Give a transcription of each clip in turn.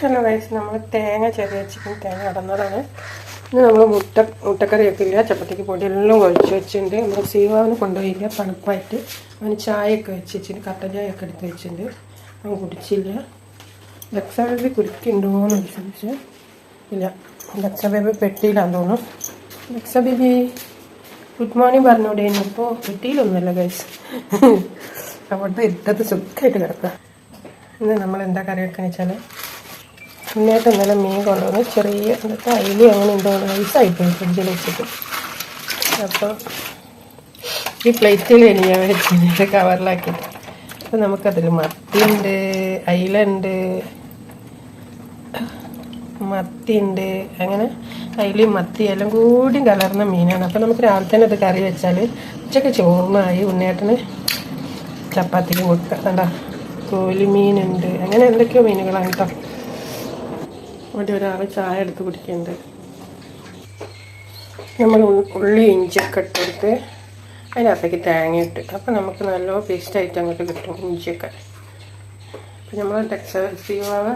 Hello guys, നമ്മൾ തേങ്ങ ചെറിയ വെച്ചിട്ട് തേങ്ങ അടന്നതാണ്. ഇന്ന് നമ്മൾ മുട്ടക്കറിയൊക്കെ ഇല്ല, ചപ്പാത്തിക്ക് പൊടിയെല്ലാം കുഴച്ച് വെച്ചിട്ടുണ്ട്. നമ്മൾ സീവാവിന് കൊണ്ടുപോയില്ല, തണുപ്പായിട്ട് അവന് ചായയൊക്കെ വെച്ചിട്ട് കട്ടൻ ചായയൊക്കെ എടുത്ത് വെച്ചിട്ടുണ്ട്. അവൻ കുടിച്ചില്ല. ലക്സ ബേബി കുടിക്കുന്നുണ്ടോയെന്ന് ചോദിച്ചു. ഇല്ല, ലക്സ ബേബി പെട്ടിയിലാന്ന് തോന്നുന്നു. ലക്സ ബേബി ഗുഡ് മോർണിംഗ് പറഞ്ഞോടെ. ഇപ്പോൾ പെട്ടിയിലൊന്നുമല്ല ഗൈസ്, അവിടുത്തെ ഇട്ടത് സുഖമായിട്ട് കിടക്കുക. ഇന്ന് നമ്മൾ എന്താ കറി വെക്കാന്ന് വെച്ചാൽ, മുന്നേറ്റ് ഇന്നലെ മീൻ കൊണ്ടുവന്ന് ചെറിയ എന്നിട്ട് അയില് അങ്ങനെ എന്തോ ഐസായിപ്പോയി ഫ്രിഡ്ജിൽ വെച്ചിട്ട്. അപ്പോൾ ഈ പ്ലേറ്റിൽ ഞാൻ വെച്ചിട്ട് കവറിലാക്കിയിട്ട്, അപ്പോൾ നമുക്കതിൽ മത്തിയുണ്ട്, അയിലുണ്ട്, മത്തിയുണ്ട്, അങ്ങനെ അയിലും മത്തി എല്ലാം കൂടി കലർന്ന മീനാണ്. അപ്പോൾ നമുക്ക് രാവിലെ തന്നെ അത് കറി വെച്ചാൽ ഉച്ചയ്ക്ക് ചോറിനായി. ഉണ്ണേട്ടന് ചപ്പാത്തിക്ക് കൊടുക്കുക. കണ്ടോ, കോലിമീനുണ്ട്, അങ്ങനെ എന്തൊക്കെയോ മീനുകളാണ് കേട്ടോ. അവിടെ ഒരാൾ ചായ എടുത്ത് കുടിക്കുന്നുണ്ട്. നമ്മൾ ഉള്ളി ഇഞ്ചിയൊക്കെ ഇട്ടെടുത്ത് അതിനകത്തേക്ക് തേങ്ങ ഇട്ട്, അപ്പോൾ നമുക്ക് നല്ല പേസ്റ്റായിട്ട് അങ്ങോട്ട് കിട്ടും ഇഞ്ചിയൊക്കെ. അപ്പം നമ്മൾ സീവാവ്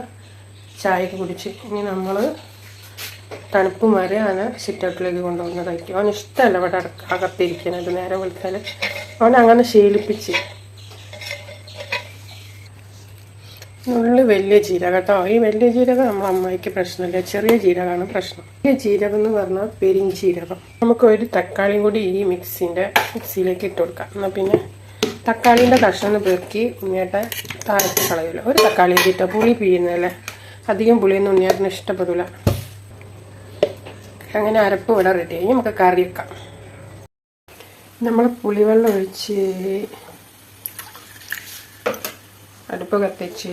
ചായയൊക്കെ കുടിച്ച് ഇനി നമ്മൾ തണുപ്പ് മാറി അവനെ സിറ്റൗട്ടിലേക്ക് കൊണ്ടുപോകുന്നതായിരിക്കും. അവന് ഇഷ്ടമല്ല ഇവിടെ അകത്തിരിക്കുന്നത്. നേരെ വിളിച്ചാൽ അവനങ്ങനെ ശീലിപ്പിച്ച്. ഉള്ളി വലിയ ജീരകം കേട്ടോ. ഈ വലിയ ജീരകം നമ്മളെ അമ്മായിക്ക് പ്രശ്നമില്ല, ചെറിയ ജീരകമാണ് പ്രശ്നം. വലിയ ജീരകം എന്ന് പറഞ്ഞാൽ പെരിഞ്ചീരകം. നമുക്ക് ഒരു തക്കാളിയും കൂടി ഈ മിക്സിയിലേക്ക് ഇട്ട് കൊടുക്കാം. എന്നാൽ പിന്നെ തക്കാളീൻ്റെ കഷ്ണം പെറുക്കി ഉണ്ണിയേട്ടൻ താഴത്ത് കളയില്ല. ഒരു തക്കാളി ഇട്ടോ, പുളി പിഴിയുന്നതല്ലേ, അധികം പുളിയൊന്നും ഉണ്ണിയേട്ടന് ഇഷ്ടപ്പെടില്ല. അങ്ങനെ അരപ്പ് ഇവിടെ റെഡി ആയി. നമുക്ക് കറി വെക്കാം. നമ്മൾ പുളിവെള്ളം ഒഴിച്ച് അടുപ്പ് കത്തിച്ച്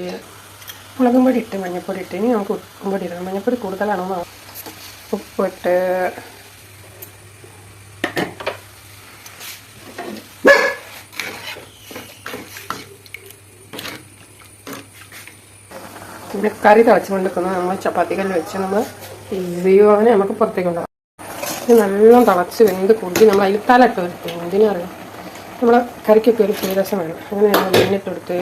മുളകും പൊടി ഇട്ട് മഞ്ഞൾപ്പൊടി ഇട്ട്, ഇനി നമുക്ക് ഉപ്പും പൊടി ഇടണം. മഞ്ഞൾപ്പൊടി കൂടുതലാണോ? ഉപ്പിട്ട് പിന്നെ കറി തിളച്ചുകൊണ്ട് നിൽക്കുന്നത് നമ്മൾ ചപ്പാത്തിക്കല്ല് വെച്ച് നമ്മൾ സീവാവിനെ നമുക്ക് പുറത്തേക്ക് ഉണ്ടാകും. ഇത് നല്ല തിളച്ച് വെന്ത് കുറുകി നമ്മൾ അതിൽ തലയിട്ട് വരുത്തും. എന്തിനും അറിയാം, നമ്മളെ കറിക്കൊക്കെ ഒരു രസം വേണം. അങ്ങനെ നമ്മൾ മീനിട്ടെടുത്ത്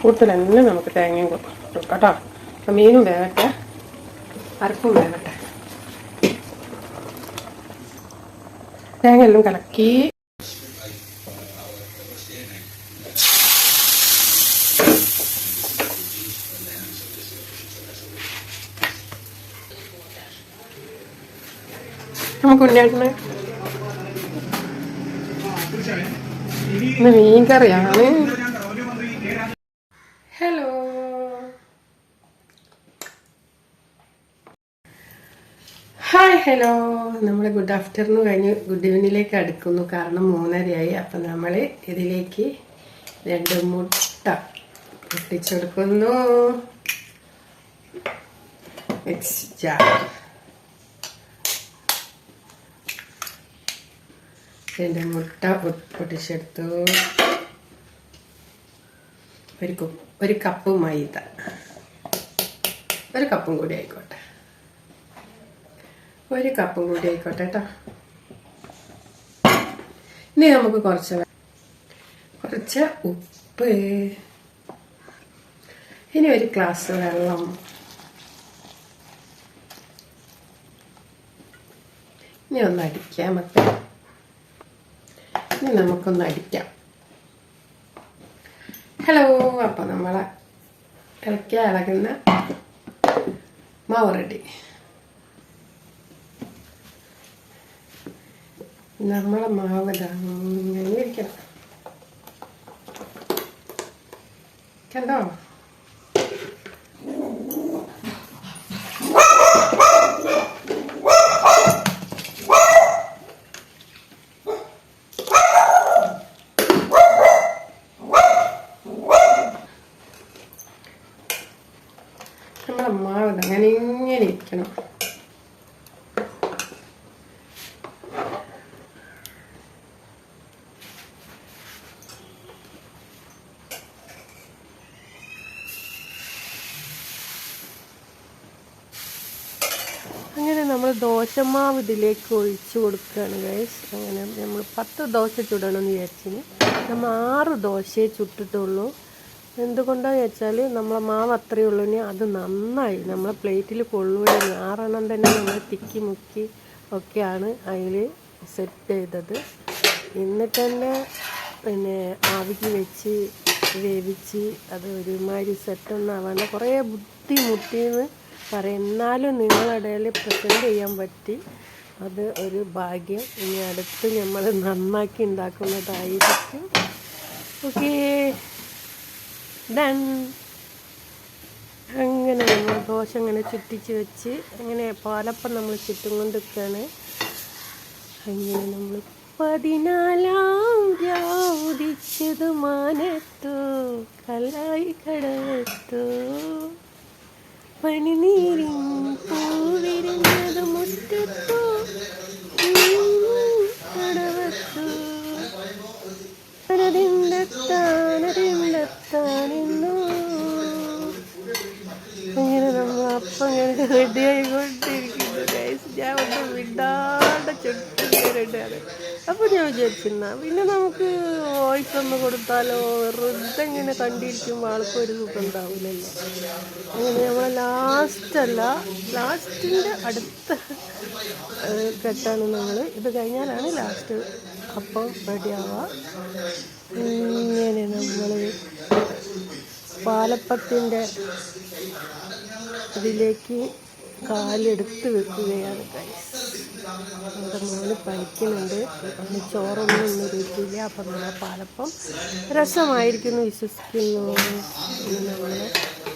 കൂടുതൽ തന്നെ നമുക്ക് തേങ്ങയും കൊടുക്കാം കേട്ടോ. അപ്പം മീനും വേകട്ടെ, അരപ്പും വേകട്ടെ. തേങ്ങ എല്ലാം കലക്കി നമുക്ക് ഉണ്ണിയേട്ടന് മീൻ കറിയാണ്. Hello, hi hello. നമ്മൾ ഗുഡ് ആഫ്റ്റർനൂൺ കഴിഞ്ഞ് ഗുഡ് ഈവനിങ്ങിലേക്ക് അടുക്കുന്നു. കാരണം 3:30 അപ്പം നമ്മൾ ഇതിലേക്ക് 2 മുട്ട പൊട്ടിച്ചെടുക്കുന്നു. രണ്ട് മുട്ട പൊട്ടിച്ചെടുത്തു. ഒരു കപ്പ് മൈദ, ഒരു കപ്പും കൂടി ആയിക്കോട്ടെ, കേട്ടോ. ഇനി നമുക്ക് കുറച്ച് ഉപ്പ്, ഇനി ഒരു ഗ്ലാസ് വെള്ളം, ഇനി ഒന്ന് അടിക്കാം മക്കളെ. ഇനി നമുക്കൊന്ന് അടിക്കാം. ഹലോ, അപ്പം നമ്മളെ ഇളകുന്ന മാവ് റെഡി. നമ്മളെ മാവ് ഇങ്ങനെ ഇരിക്കണം, കണ്ടോ? നമ്മളെ മാവ് അങ്ങനെ ഇങ്ങനെ ഇരിക്കണം. അങ്ങനെ നമ്മൾ ദോശമാവ് ഇതിലേക്ക് ഒഴിച്ച് കൊടുക്കുകയാണ് ഗൈസ്. അങ്ങനെ നമ്മൾ 10 ദോശ ചുടണമെന്ന് വിചാരിച്ചിന്. നമ്മൾ 6 ദോശയെ ചുട്ടിട്ടുള്ളൂ. എന്തുകൊണ്ടാന്ന് വെച്ചാൽ നമ്മളെ മാവ് അത്രയേ ഉള്ളൂ. ഇനി അത് നന്നായി നമ്മളെ പ്ലേറ്റിൽ കൊള്ളുകയും 6 തന്നെ നമ്മൾ തിക്കി മുക്കി ഒക്കെയാണ് അതിൽ സെറ്റ് ചെയ്തത്. എന്നിട്ട് തന്നെ പിന്നെ ആവിക്ക് വെച്ച് വേവിച്ച് അത് ഒരുമാതിരി സെറ്റൊന്നും ആവാണ്ട് കുറേ ബുദ്ധിമുട്ടിയെന്ന് പറയാം. എന്നാലും നിങ്ങളിടയിൽ പ്രസൻറ്റ് ചെയ്യാൻ പറ്റി, അത് ഒരു ഭാഗ്യം. ഇനി അടുത്ത് നമ്മൾ നന്നാക്കി ഉണ്ടാക്കുന്നതായിരിക്കും. Okay done. അങ്ങനെ നമ്മൾ ദോശ അങ്ങനെ ചുറ്റിച്ച് വെച്ച് അങ്ങനെ പാലപ്പം നമ്മൾ ചുറ്റും കൊണ്ടിരിക്കുകയാണ്. അങ്ങനെ നമ്മൾ 14-ാം രാവുദിച്ചതു മാനത്തു കല്ലായി കടവത്തു പനിനീരിൻ പൂവിരിഞ്ഞത് മുറ്റത്തു കടവത്തു ത്താനെന്നു. അങ്ങനെ നമ്മൾ അപ്പം ഇങ്ങനെ റെഡിയായിക്കൊണ്ടിരിക്കുന്നു ഗൈസ്. ഞാൻ ഒന്ന് വിടാണ്ട് ചുറ്റിട്ടുണ്ട്. അപ്പോൾ ഞാൻ വിചാരിച്ചിരുന്ന പിന്നെ നമുക്ക് വോയിസ് ഒന്ന് കൊടുത്താലോ, വെറുതെ ഇങ്ങനെ കണ്ടിരിക്കുമ്പോൾ ആൾക്കൊരു സുഖം ഉണ്ടാവില്ലല്ലോ. അങ്ങനെ നമ്മൾ ലാസ്റ്റിൻ്റെ അടുത്ത ഘട്ടമാണ് നമ്മൾ. ഇത് കഴിഞ്ഞാലാണ് ലാസ്റ്റ് അപ്പം റെഡിയാവുക. ഇങ്ങനെ നമ്മൾ പാലപ്പത്തിൻ്റെ ഇതിലേക്ക് കാലെടുത്ത് വെക്കുകയാണ് ഗൈസ്. നമ്മുടെ മോന് പഠിക്കുന്നുണ്ട്, അതിന് ചോറൊന്നും ഒന്നും രുചിയില്ല. അപ്പം നമ്മളെ പാലപ്പം രസമായിരിക്കുന്നു വിശ്വസിക്കുന്നു. ഇനി നമ്മൾ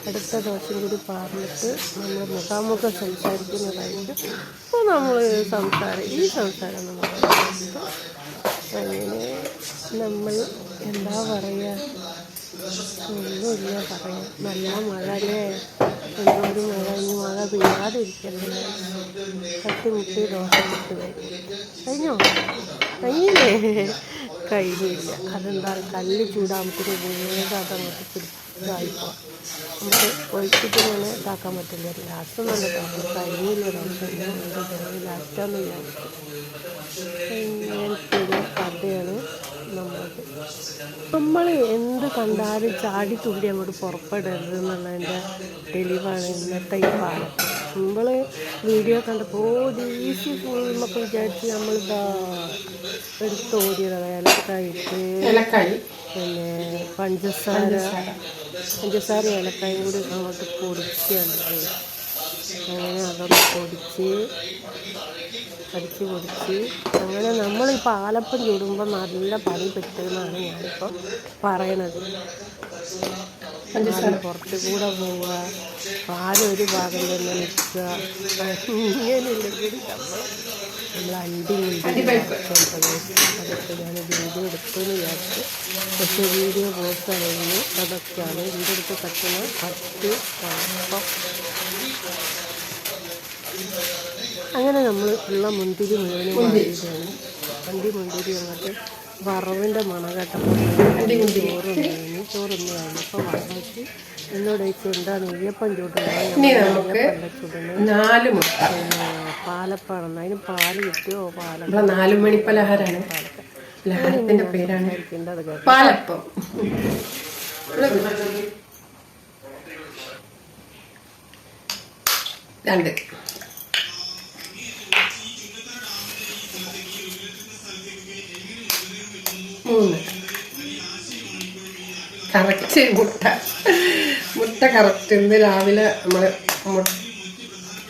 അടുത്ത ദോശം കൂടി പറഞ്ഞിട്ട് നമ്മൾ മുഖാമുഖം സംസാരിക്കുന്നതായിരിക്കും. അപ്പോൾ നമ്മൾ ഈ സംസാരം നമ്മൾ അങ്ങനെ നമ്മൾ എന്താ പറയുക, ഒന്നുമില്ല പറയാം. നല്ല മഴ അല്ലേ, എന്തോരം മഴ. ഇനി മഴ പെയ്യാതിരിക്കല്ലേ. തട്ടിമുട്ടി ദോശ ഇട്ട് കഴിഞ്ഞില്ലേ? കഴിഞ്ഞില്ല. അതെന്താ, കല്ല് ചൂടാകുമ്പോഴത്തേക്ക് വേഗം അതങ്ങോട്ട് പിടിച്ചായിപ്പോ നമുക്ക് ഒഴിച്ചിട്ട് ഇങ്ങനെ ഇതാക്കാൻ പറ്റില്ല. ലാസ്റ്റ് നല്ല ഇതാക്കും. കഴിഞ്ഞില്ല ദോശ, ലാസ്റ്റാന്ന് വിചാരിച്ചു. ഇങ്ങനത്തെ ഒരു കഥയാണ് നമ്മൾ എന്ത് കണ്ടാലും ചാടി തുള്ളി അങ്ങോട്ട് പുറപ്പെടരുത് എന്നുള്ളതിൻ്റെ തെളിവാണ് ഇന്നത്തെ ഈ പാലപ്പം. നമ്മൾ വീഡിയോ കണ്ടപ്പോൾ ഈസി ഫുൾ എന്നൊക്കെ വിചാരിച്ച് നമ്മളിതാ എടുത്തോടിയത് ഏലക്കായിട്ട് പിന്നെ പഞ്ചസാര ഏലക്കായും കൂടി അങ്ങോട്ട് പൊടിക്കുകയാണ്. അങ്ങനെ അതൊന്ന് പൊടിച്ച് അങ്ങനെ നമ്മൾ ഈ പാലപ്പം ചൂടുമ്പോൾ നല്ല പണി പറ്റുമെന്നാണ് ഞാനിപ്പോൾ പറയണത്. പുറത്തു കൂടെ പോവുക, പാലൊരു ഭാഗം തന്നെ നിൽക്കുക, ഇങ്ങനെയില്ലെങ്കിൽ നമ്മൾ അതൊക്കെ ഞാൻ വീഡിയോ എടുക്കുമെന്ന് വിചാരിച്ചു. പക്ഷേ വീഡിയോ പോസ്റ്റായിരുന്നു. അതൊക്കെയാണ് എൻ്റെ അടുത്ത് പറ്റുന്ന 10 പാലപ്പം. അങ്ങനെ നമ്മൾ ഉള്ള മുന്തിരി മുഴുവനും വാങ്ങിയിട്ടാണ്. മുന്തിരി അങ്ങോട്ട് വറവിൻ്റെ മണകട്ടപ്പോൾ ചോറൊന്നും കഴിഞ്ഞപ്പോൾ വറവിച്ച് എന്നോട് ചോദിച്ചു എന്താ നെയ്യപ്പം ചൂടുന്നത്, പാലപ്പാണെന്ന്. അതിന് പാല് കിട്ടിയോ? 4 മണി പലഹാരമാണ്. പലഹാരത്തിന്റെ പേരാണ് പാലപ്പം. 2 3 കറക്റ്റ് മുട്ട കറക്റ്റ്. ഇന്ന് രാവിലെ നമ്മൾ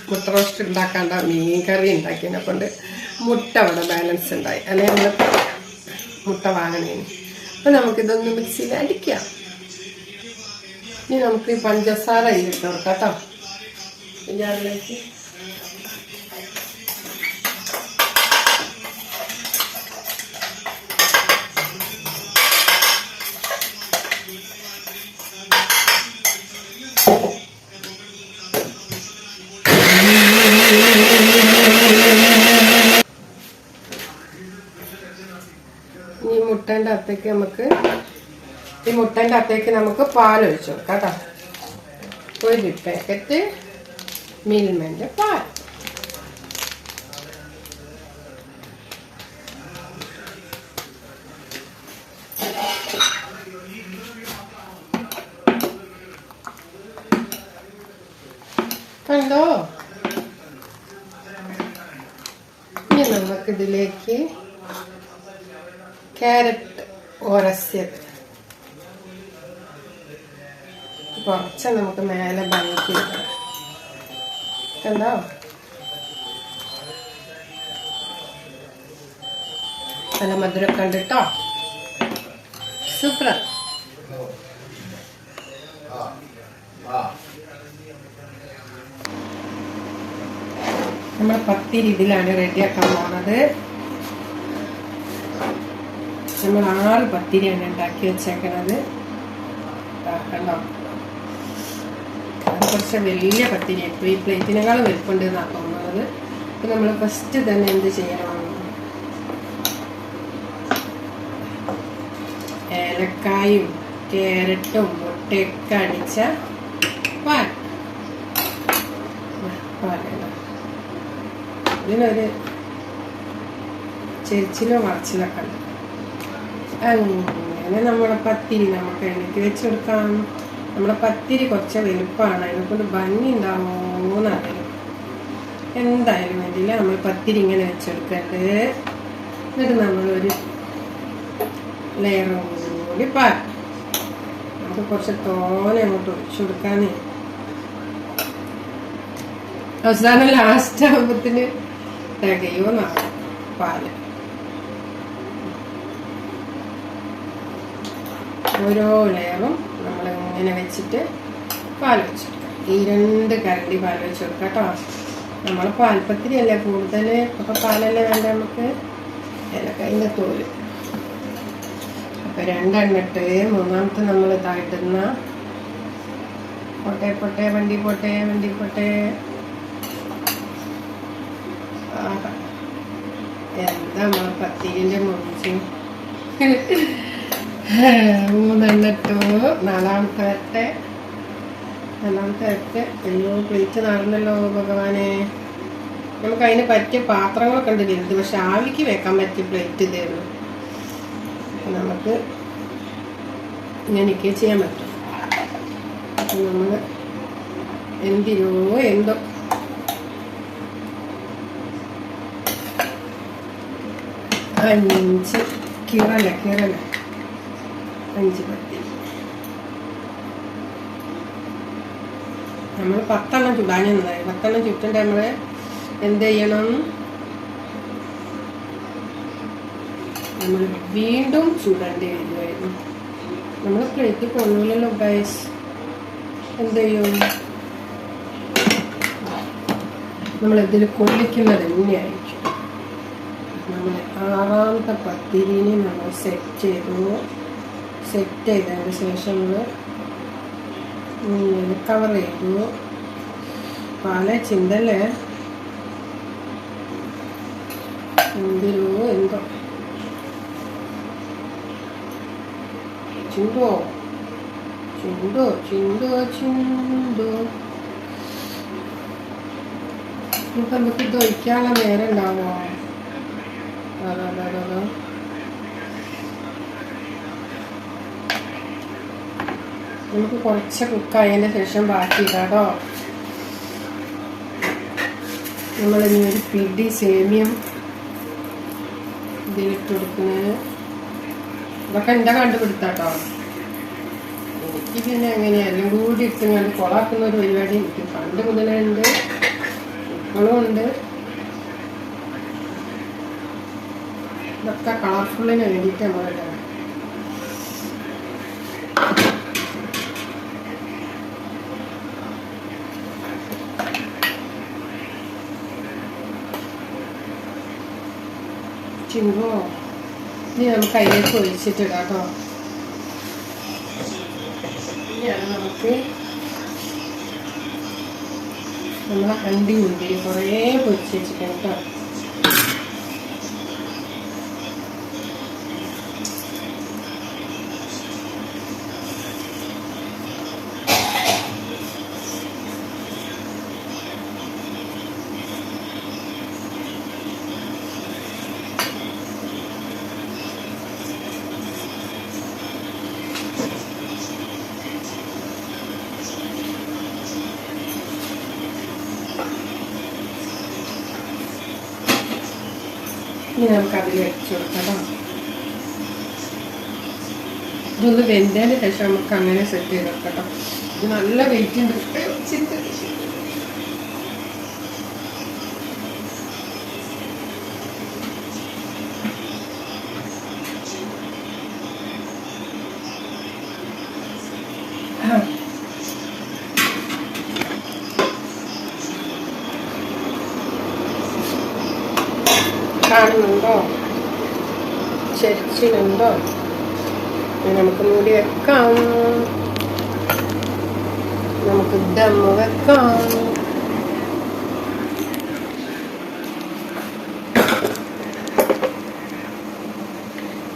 മുട്ട റോസ്റ്റ് ഉണ്ടാക്കാണ്ട മീൻ കറി ഉണ്ടാക്കിയതിനെ കൊണ്ട് മുട്ട അവിടെ ബാലൻസ് ഉണ്ടായി. അല്ലെങ്കിൽ നമ്മൾ മുട്ട വാങ്ങണേന്. അപ്പം നമുക്കിതൊന്ന് മിക്സിയിൽ അടിക്കാം. ഇനി നമുക്ക് ഈ പഞ്ചസാര ഇതിട്ട് കൊടുക്കാം കേട്ടോ. ഇതിലേക്ക് മുട്ടൻ്റെ അകത്തേക്ക് നമുക്ക് പാലൊഴിച്ച് കൊടുക്കാം കേട്ടോ. 1 പാക്കറ്റ് മിൽമൻ്റെ പാൽ. കണ്ടോ? ഇനി നമുക്കിതിലേക്ക് ക്യാരറ്റ് ഉരസിയത് കുറച്ച് നമുക്ക് മേലെ ഭംഗിക്ക് കണ്ടോ? നല്ല മധുരം കണ്ടിട്ടോ, സൂപ്പർ. നമ്മൾ പത്തിരി ഇതിലാണ് റെഡിയാക്കാൻ പോകുന്നത്. നമ്മൾ 6 പത്തിരിയാണ് ഉണ്ടാക്കി വെച്ചേക്കണത്. കണ്ടോ, അത് കുറച്ച് വലിയ പത്തിരി ഇപ്പോൾ ഈ പ്ലേറ്റിനേക്കാളും വലുപ്പുണ്ട് എന്നാണ് തോന്നുന്നത്. അപ്പം നമ്മൾ ഫസ്റ്റ് തന്നെ എന്ത് ചെയ്യണം, ഏലക്കായും ക്യാരറ്റും മുട്ടയൊക്കെ അടിച്ച പാൽ, ഇതിനൊരു ചെരിച്ചിലോ മറച്ചിലൊക്കെ ഉണ്ട്. അങ്ങനെ നമ്മുടെ പത്തിരി നമുക്ക് എണ്ണയ്ക്ക് വെച്ച് കൊടുക്കാം. നമ്മുടെ പത്തിരി കുറച്ച് വലുപ്പമാണ്, അതിനെക്കൊണ്ട് ഭംഗി ഉണ്ടാവുമെന്നറിയാം. എന്തായാലും വേണ്ടിയില്ല, നമ്മൾ പത്തിരി ഇങ്ങനെ വെച്ചെടുക്കണ്ട്. എന്നിട്ട് നമ്മളൊരു ലെയറും കൂടി പാൽ നമുക്ക് കുറച്ച് തോനെ അങ്ങോട്ട് ഒഴിച്ചു കൊടുക്കാന്ന്. അവസാനം ലാസ്റ്റ് ആകുമ്പത്തിന് തികയോന്നാണ് പാല്. ഓരോ ലെയറും നമ്മൾ ഇങ്ങനെ വെച്ചിട്ട് പാൽ വെച്ച് കൊടുക്കാം. ഈ 2 കരണ്ടി പാൽ വെച്ച് കൊടുക്കാം കേട്ടോ. നമ്മൾ പാൽപ്പത്തിരി അല്ലേ കൂടുതൽ, അപ്പോൾ പാലല്ലേ വേണ്ട നമുക്ക്. ഏലക്കായിൻ്റെ തോല് അപ്പോൾ 2 ഇട്ട്, മൂന്നാമത്തെ നമ്മൾ ഇതായിടുന്ന പൊട്ടേ പൊട്ടേ വണ്ടി പൊട്ടേ വണ്ടി പൊട്ടേ. എന്താ നമ്മൾ പത്തിരിൻ്റെ മുറിച്ച് 3 ഇട്ടു. നാലാമത്തെ വരട്ടെ. അയ്യോ പ്ലേറ്റ് നടന്നല്ലോ ഭഗവാനെ. നമുക്ക് അതിന് പറ്റിയ പാത്രങ്ങളൊക്കെ ഉണ്ട് വലുത്, പക്ഷെ ആവിക്ക് വെക്കാൻ പറ്റിയ പ്ലേറ്റ് ഇതായിരുന്നു. നമുക്ക് ഇങ്ങനെയൊക്കെ ചെയ്യാൻ പറ്റും. അപ്പം നമ്മൾ എന്തോ 5 കിറല 5 പത്തിരി നമ്മൾ 10 ചുടാനുണ്ടായി. 10 ചുട്ടിട്ട് നമ്മൾ എന്ത് ചെയ്യണം, നമ്മൾ വീണ്ടും ചൂടേണ്ടി വരുമായിരുന്നു. നമ്മൾ പ്ലേറ്റ് കൊള്ളൂലല്ലോ ഗൈസ്. എന്ത് ചെയ്യും, നമ്മളിതിൽ കൊള്ളിക്കുന്നത് തന്നെയായിരിക്കും. നമ്മൾ 6ാമത്തെ പത്തിരിനെ നമ്മൾ സെറ്റ് ചെയ്തതിന് ശേഷം നമ്മൾ കവർ ചെയ്തു. പല ചിന്തല്ലേ എന്തോ ചുണ്ടോ ഇപ്പം നമുക്ക് ഇത് ഒഴിക്കാനുള്ള നേരം ഉണ്ടാവുമോ? അതോ നമുക്ക് കുറച്ച് കുക്കായതിന് ശേഷം ബാക്കി ഇടാട്ടോ. നമ്മളിനി ഒരു പിടി സേമിയം ഇതിലിട്ട് കൊടുക്കുന്നത്. ഇതൊക്കെ എൻ്റെ കണ്ടുപിടുത്താട്ടോ. എനിക്ക് പിന്നെ എങ്ങനെയായാലും കൂടി ഇട്ട് ഞാൻ കൊളാക്കുന്ന ഒരു പരിപാടി എനിക്ക് പണ്ട് മുതലേ ഉണ്ട്, ഇപ്പോഴും ഉണ്ട്. ഇതൊക്കെ കളർഫുള്ളിന് വേണ്ടിയിട്ട് നമ്മളിടാം. ചിമ്പോ ഇനി നമുക്ക് അതിലേക്ക് ഒഴിച്ചിട്ടിടാം കേട്ടോ. ഇനിയാണ് നമുക്ക് നമ്മളെ അണ്ടി മുന്തിരി കുറേ പൊരിച്ച് വെച്ചിട്ടുണ്ട് കേട്ടോ. ഇനി നമുക്ക് അതിൽ വെച്ച് കൊടുക്കാം. ഇതൊന്ന് വെന്തതിന് ശേഷം നമുക്ക് അങ്ങനെ സെറ്റ് ചെയ്ത് വെക്കാം. ഇത് നല്ല വെയിറ്റ് ഉണ്ട്. കാണുന്നുണ്ടോ? ചെരിച്ചിലുണ്ടോ? നമുക്ക് മൂടി വെക്കാം. നമുക്ക് ദം വെക്കാം.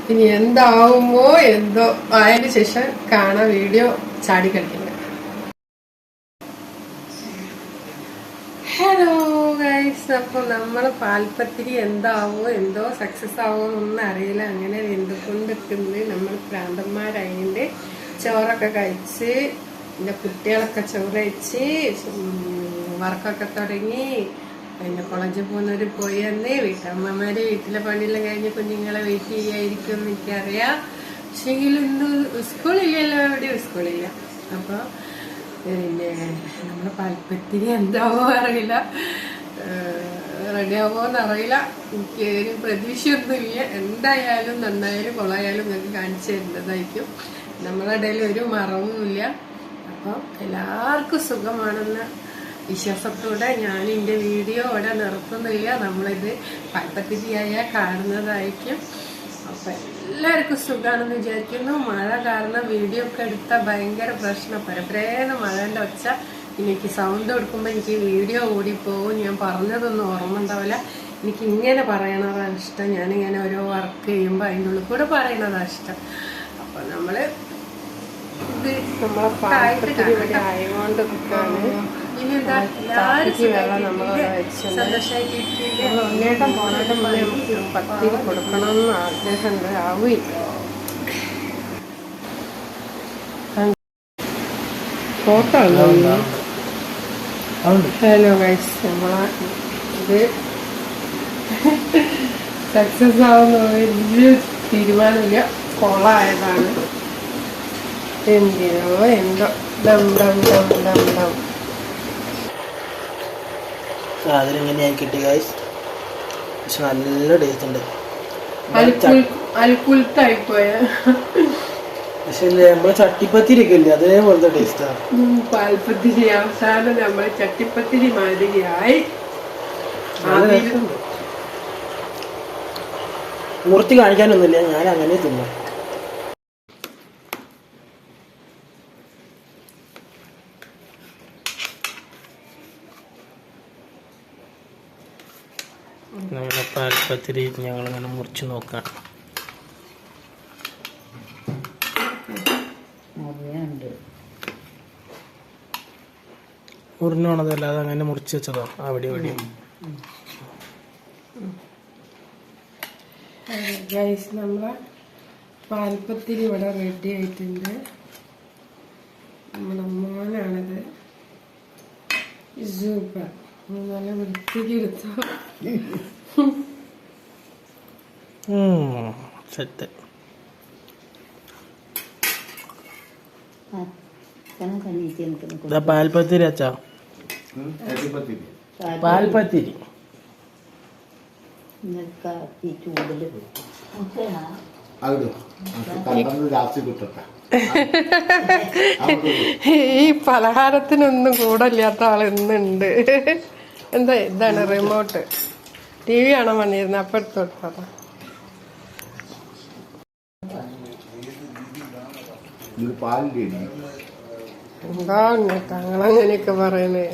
ഇനി എന്താവുമോ എന്തോ ആയതിനു ശേഷം കാണാൻ വീഡിയോ ചാടി കളിക്കുന്നത്. ഹലോ ഗൈസ്, അപ്പോൾ നമ്മൾ പാൽപ്പത്തിരി എന്താവോ എന്തോ സക്സസ് ആവോ എന്നൊന്നും അറിയില്ല. അങ്ങനെ വെന്തുകൊണ്ടിരിക്കുന്നത് നമ്മൾ പ്രാന്തന്മാരായതിൻ്റെ ചോറൊക്കെ കഴിച്ച് എൻ്റെ കുട്ടികളൊക്കെ ചോറ് കഴിച്ച് വർക്കൊക്കെ തുടങ്ങി. പിന്നെ കോളേജിൽ പോകുന്നവർ പോയി വന്ന് വീട്ടമ്മമാർ വീട്ടിലെ പണിയെല്ലാം കഴിഞ്ഞ് കുഞ്ഞുങ്ങളെ വെയിറ്റ് ചെയ്യായിരിക്കും എന്ന് എനിക്കറിയാം. പക്ഷേങ്കിൽ ഇന്ന് സ്കൂളില്ലല്ലോ, എവിടെയും സ്കൂളില്ല. അപ്പോൾ പിന്നെ നമ്മുടെ പാൽപ്പത്തിരി എന്താവോ അറിയില്ല, റെഡിയാവുമോന്ന് അറിയില്ല. എനിക്ക് ഒരു പ്രതീക്ഷയൊന്നുമില്ല. എന്തായാലും നന്നായാലും കൊളായാലും നിങ്ങൾക്ക് കാണിച്ചു തരുന്നതായിരിക്കും. നമ്മളുടെ ഇടയിൽ ഒരു മറവുമില്ല. അപ്പം എല്ലാവർക്കും സുഖമാണെന്ന വിശ്വാസത്തോടെ ഞാൻ എൻ്റെ വീഡിയോ ഇവിടെ നിർത്തുന്നില്ല. നമ്മളിത് പാൽപ്പത്തിരിയായ കാണുന്നതായിരിക്കും. അപ്പം എല്ലാവർക്കും സുഖമാണെന്ന് വിചാരിക്കുന്നു. മഴ കാരണം വീഡിയോ ഒക്കെ എടുത്താൽ ഭയങ്കര പ്രശ്നം. പരമ്പരേന്ന് മഴേൻ്റെ ഒച്ച. എനിക്ക് സൗണ്ട് കൊടുക്കുമ്പോൾ എനിക്ക് വീഡിയോ ഓടിപ്പോവും. ഞാൻ പറഞ്ഞതൊന്നും ഓർമ്മ ഉണ്ടാവില്ല. എനിക്ക് ഇങ്ങനെ പറയണതാണ് ഇഷ്ടം. ഞാനിങ്ങനെ ഓരോ വർക്ക് ചെയ്യുമ്പോൾ അതിൻ്റെ ഉള്ളിൽ കൂടെ പറയണതാണ് ഇഷ്ടം. അപ്പം നമ്മൾ ഇത് നമ്മളെ പാൽപ്പത്തിരി ഇവിടെ ആയതുകൊണ്ട് ഒന്നേട്ടം പോണേട്ടം പോലെ നമുക്ക് പത്തിരി കൊടുക്കണമെന്ന് ആഗ്രഹമുണ്ട്. ആവില്ല. ഫോട്ടോ ഉണ്ടോ? ഹലോ ഗൈസ്, നമ്മളെ ഇത് സക്സസ് ആവുന്ന വലിയ തീരുമാനമില്ല. കൊളായതാണ്. എന്തിനോ എന്തോ ഡം ഡം ഡം ഡം ഡം. അതിലിങ്ങനെയായി കിട്ടി ഗൈസ്. പക്ഷെ നല്ല ടേസ്റ്റ് ഉണ്ട്. അൽക്കുലത്തായിപ്പോയ പക്ഷെ നമ്മള് ചട്ടിപ്പത്തിരി ഒക്കെ ഇല്ലേ, അതേപോലത്തെ ടേസ്റ്റാണ്. പാൽപ്പത്തിരി അവസാനം നമ്മൾ ചട്ടിപ്പത്തിരി മാതിരിയായി. മൂർത്തി കാണിക്കാനൊന്നുമില്ല, ഞാൻ അങ്ങനെ തിന്നു. ഞങ്ങളുടെ പാൽപ്പത്തിരി ഞങ്ങളിങ്ങനെ മുറിച്ച് നോക്കാം. മുറിഞ്ഞോണതല്ലാതെ അങ്ങനെ മുറിച്ച് വെച്ചതോ? അവിടെ എവിടെയും ഗൈസ്, നമ്മളെ പാൽപ്പത്തിരി ഇവിടെ റെഡി ആയിട്ടുണ്ട്. നമ്മുടെ മോനാണിത്. സൂപ്പർ. നല്ല വൃത്തിക്ക് എടുത്തോ. സെറ്റ്. പാൽപ്പത്തിരി അച്ഛാ, പാൽപ്പത്തിരി ഈ പലഹാരത്തിനൊന്നും കൂടെ ഇല്ലാത്ത ആളിന്നുണ്ട്. എന്താ ഇതാണ് റിമോട്ട്. TV കാണാൻ വന്നിരുന്നു, അപ്പം എടുത്ത് കൊടുത്തതാ. എന്താ തങ്ങളങ്ങനെയൊക്കെ പറയുന്നത്?